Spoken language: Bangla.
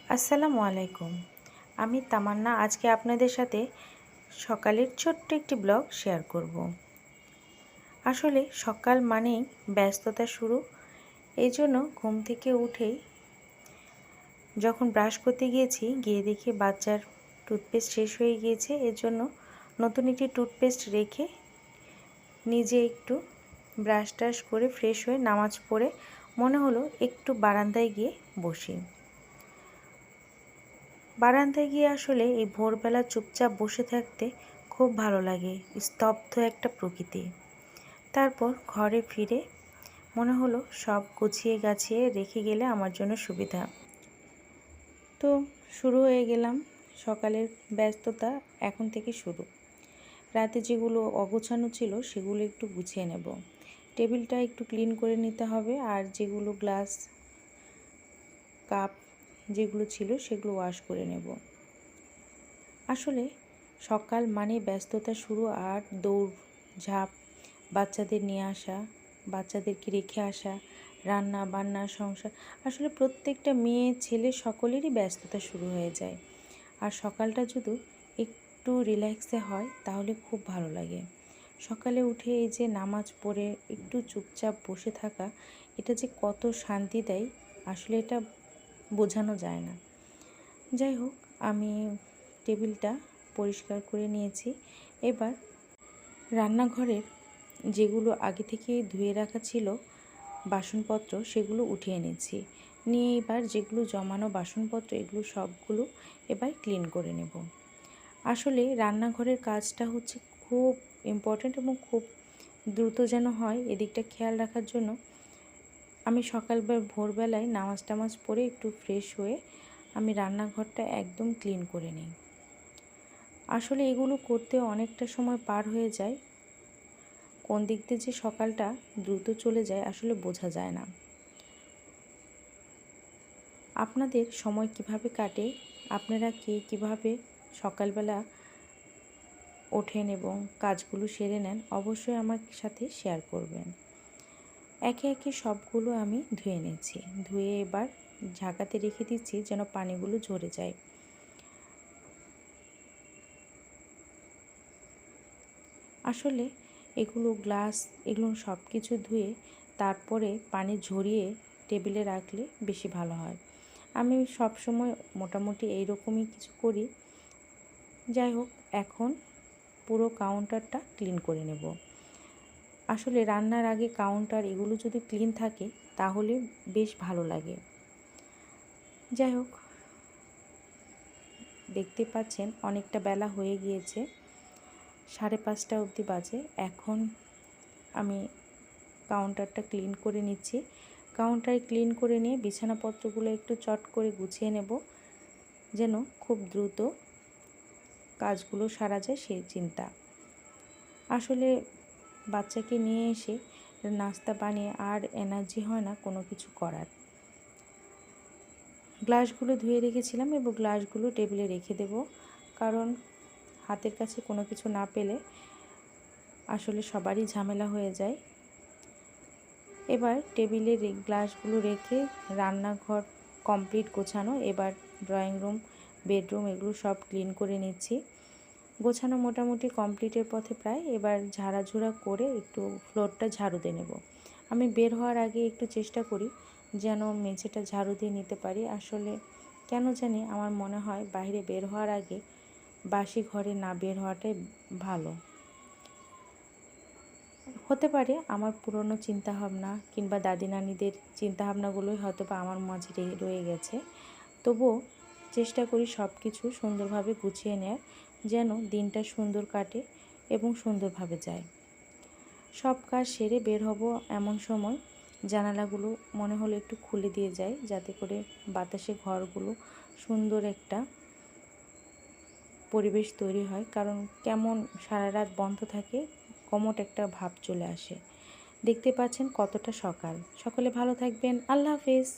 আসসালামু আলাইকুম। আমি তামান্না আজকে আপনাদের সাথে সকালের ছোট্ট একটি ব্লগ শেয়ার করব। আসলে সকাল মানেই ব্যস্ততা শুরু। এই জন্য ঘুম থেকে উঠেই যখন ব্রাশ করতে গিয়ে দেখি বাচ্চার টুথপেস্ট শেষ হয়ে গিয়েছে। এর জন্য নতুন একটি টুথপেস্ট রেখে নিজে একটু ব্রাশ টাশ করে ফ্রেশ হয়ে নামাজ পড়ে মনে হলো একটু বারান্দায় গিয়ে বসি। বারান্দায় গিয়ে আসলে এই ভোরবেলা চুপচাপ বসে থাকতে খুব ভালো লাগে, স্তব্ধ একটা প্রকৃতি। তারপর ঘরে ফিরে মনে হলো সব গুছিয়ে গাছিয়ে রেখে গেলে আমার জন্য সুবিধা। তো শুরু হয়ে গেলাম সকালের ব্যস্ততা এখন থেকে শুরু। রাতে যেগুলো অগোছানো ছিল সেগুলো একটু গুছিয়ে নেব, টেবিলটা একটু ক্লিন করে নিতে হবে, আর যেগুলো গ্লাস কাপ যেগুলো ছিল সেগুলো ওয়াশ করে নেব। আসলে সকাল মানে ব্যস্ততা শুরু, আর দৌড় ঝাঁপ, বাচ্চাদের নিয়ে আসা, বাচ্চাদেরকে রেখে আসা, রান্না বান্না, সংসার, আসলে প্রত্যেকটা মেয়ে ছেলে সকলেরই ব্যস্ততা শুরু হয়ে যায়। আর সকালটা যদি একটু রিল্যাক্সে হয় তাহলে খুব ভালো লাগে। সকালে উঠে এই যে নামাজ পড়ে একটু চুপচাপ বসে থাকা, এটা যে কত শান্তি দেয় আসলে এটা বোঝানো যায় না। যাই হোক, আমি টেবিলটা পরিষ্কার করে নিয়েছি। এবার রান্নাঘরের যেগুলো আগে থেকে ধুয়ে রাখা ছিল বাসনপত্র সেগুলো উঠিয়ে নিয়েছি। নিয়ে এবার যেগুলো জমানো বাসনপত্র এগুলো সবগুলো এবার ক্লিন করে নেব। আসলে রান্নাঘরের কাজটা হচ্ছে খুব ইম্পর্ট্যান্ট এবং খুব দ্রুত যেন হয় এদিকটা খেয়াল রাখার জন্য আমি ভোরবেলায় নামাজ টামাজ পড়ে একটু ফ্রেশ হয়ে আমি রান্নাঘরটা একদম ক্লিন করে নিই। আসলে এগুলো করতে অনেকটা সময় পার হয়ে যায়, কোন দিক দিয়ে যে সকালটা দ্রুত চলে যায় আসলে বোঝা যায় না। আপনাদের সময় কিভাবে কাটে, আপনারা কিভাবে সকালবেলা ওঠেন এবং কাজগুলো সেরে নেন, অবশ্যই আমার সাথে শেয়ার করবেন। একে একে সবগুলো আমি ধুয়ে নিয়েছি। ধুয়ে এবার ঢাকাতে রেখে দিচ্ছি যেন পানিগুলো ঝরে যায়। আসলে এগুলো গ্লাস এগুলো সব কিছু ধুয়ে তারপরে পানি ঝরিয়ে টেবিলে রাখলে বেশি ভালো হয়। আমি সব সময় মোটামুটি এইরকমই কিছু করি। যাই হোক, এখন পুরো কাউন্টারটা ক্লিন করে নেব। আসলে রান্নার আগে কাউন্টার এগুলো যদি ক্লিন থাকে তাহলে বেশ ভালো লাগে। যাই হোক, দেখতে পাচ্ছেন অনেকটা বেলা হয়ে গিয়েছে, 5:30 অবধি বাজে। এখন আমি কাউন্টারটা ক্লিন করে নিচ্ছি। কাউন্টার ক্লিন করে নিয়ে বিছানাপত্রগুলো একটু চট করে গুছিয়ে নেব যেন খুব দ্রুত কাজগুলো সারা যায় সেই চিন্তা। আসলে বাচ্চাকে নিয়ে এসে নাস্তা বানিয়ে আর এনার্জি হয় না কোনো কিছু করার। গ্লাসগুলো ধুয়ে রেখেছিলাম এবং গ্লাসগুলো টেবিলে রেখে দেব, কারণ হাতের কাছে কোনো কিছু না পেলে আসলে সবারই ঝামেলা হয়ে যায়। এবার টেবিলে গ্লাসগুলো রেখে রান্নাঘর কমপ্লিট গোছানো। এবার ড্রয়িং রুম, বেডরুম এগুলো সব ক্লিন করে নিচ্ছি। গোছানো মোটামুটি কমপ্লিটের পথে প্রায়। এবার ঝাড়াঝুড়া করে একটু ফ্লোরটা ঝাড়ু দিয়ে নেব। আমি বের হওয়ার আগে একটু চেষ্টা করি যেন মেঝেটা ঝাড়ু দিয়ে নিতে পারি। আসলে কেন জানি আমার মনে হয় বাইরে বের হওয়ার আগে বাসি ঘরে না বের হওয়াটাই ভালো। হতে পারে আমার পুরনো চিন্তাভাবনা কিংবা দাদি নানিদের চিন্তাভাবনাগুলোই হয়তো বা আমার মাঝে রয়ে গেছে। তবুও চেষ্টা করি সব কিছু সুন্দরভাবে গুছিয়ে নেওয়ার, যেন দিনটা সুন্দর কাটে এবং সুন্দরভাবে যায়। সব কাজ সেরে বের হব এমন সময় জানালাগুলো মনে হলো একটু খুলে দিয়ে যাই, যাতে করে বাতাসে ঘরগুলো সুন্দর একটা পরিবেশ তৈরি হয়। কারণ কেমন সারা রাত বন্ধ থাকে, কমোট একটা ভাব চলে আসে। দেখতে পাচ্ছেন কতটা সকাল। সকলে ভালো থাকবেন। আল্লাহ হাফেজ।